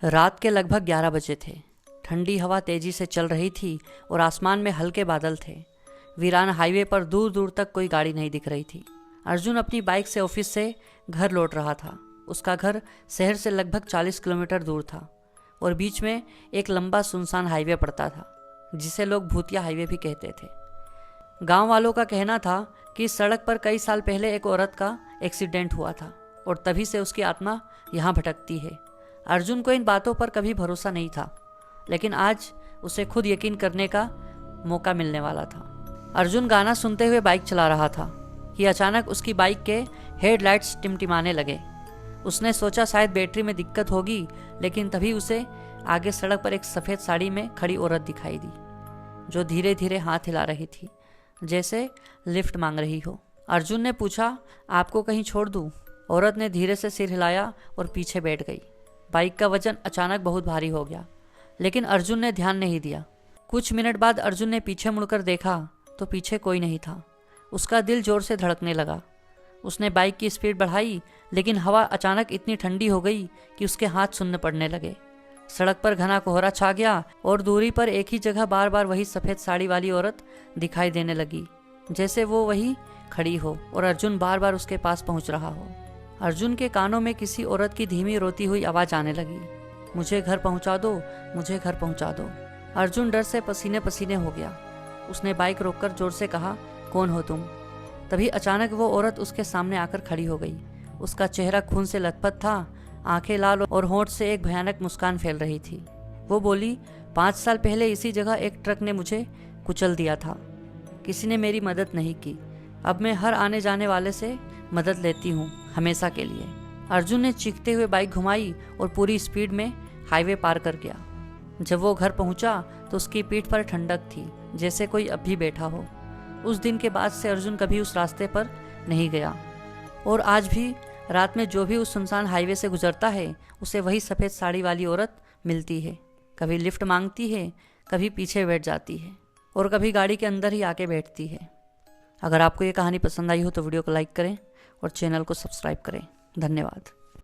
रात के लगभग 11 बजे थे। ठंडी हवा तेजी से चल रही थी और आसमान में हल्के बादल थे। वीरान हाईवे पर दूर दूर तक कोई गाड़ी नहीं दिख रही थी। अर्जुन अपनी बाइक से ऑफिस से घर लौट रहा था। उसका घर शहर से लगभग 40 किलोमीटर दूर था और बीच में एक लंबा सुनसान हाईवे पड़ता था, जिसे लोग भूतिया हाईवे भी कहते थे। गांव वालों का कहना था कि इस सड़क पर कई साल पहले एक औरत का एक्सीडेंट हुआ था और तभी से उसकी आत्मा यहाँ भटकती है। अर्जुन को इन बातों पर कभी भरोसा नहीं था, लेकिन आज उसे खुद यकीन करने का मौका मिलने वाला था। अर्जुन गाना सुनते हुए बाइक चला रहा था कि अचानक उसकी बाइक के हेडलाइट्स टिमटिमाने लगे। उसने सोचा शायद बैटरी में दिक्कत होगी, लेकिन तभी उसे आगे सड़क पर एक सफ़ेद साड़ी में खड़ी औरत दिखाई दी, जो धीरे धीरे हाथ हिला रही थी, जैसे लिफ्ट मांग रही हो। अर्जुन ने पूछा, आपको कहीं छोड़ दूँ? औरत ने धीरे से सिर हिलाया और पीछे बैठ गई। बाइक का वजन अचानक बहुत भारी हो गया, लेकिन अर्जुन ने ध्यान नहीं दिया। कुछ मिनट बाद अर्जुन ने पीछे मुड़कर देखा तो पीछे कोई नहीं था। उसका दिल जोर से धड़कने लगा। उसने बाइक की स्पीड बढ़ाई, लेकिन हवा अचानक इतनी ठंडी हो गई कि उसके हाथ सुन्न पड़ने लगे। सड़क पर घना कोहरा छा गया और दूरी पर एक ही जगह बार बार वही सफ़ेद साड़ी वाली औरत दिखाई देने लगी, जैसे वो वही खड़ी हो और अर्जुन बार बार उसके पास पहुंच रहा हो। अर्जुन के कानों में किसी औरत की धीमी रोती हुई आवाज़ आने लगी, मुझे घर पहुंचा दो, मुझे घर पहुंचा दो। अर्जुन डर से पसीने पसीने हो गया। उसने बाइक रोककर जोर से कहा, कौन हो तुम? तभी अचानक वो औरत उसके सामने आकर खड़ी हो गई। उसका चेहरा खून से लथपथ था, आंखें लाल और होंठ से एक भयानक मुस्कान फैल रही थी। वो बोली, 5 साल पहले इसी जगह एक ट्रक ने मुझे कुचल दिया था। किसी ने मेरी मदद नहीं की। अब मैं हर आने जाने वाले से मदद लेती हूँ, हमेशा के लिए। अर्जुन ने चीखते हुए बाइक घुमाई और पूरी स्पीड में हाईवे पार कर गया। जब वो घर पहुंचा तो उसकी पीठ पर ठंडक थी, जैसे कोई अब भी बैठा हो। उस दिन के बाद से अर्जुन कभी उस रास्ते पर नहीं गया और आज भी रात में जो भी उस सुनसान हाईवे से गुजरता है, उसे वही सफ़ेद साड़ी वाली औरत मिलती है। कभी लिफ्ट मांगती है, कभी पीछे बैठ जाती है और कभी गाड़ी के अंदर ही आके बैठती है। अगर आपको ये कहानी पसंद आई हो तो वीडियो को लाइक करें और चैनल को सब्सक्राइब करें। धन्यवाद।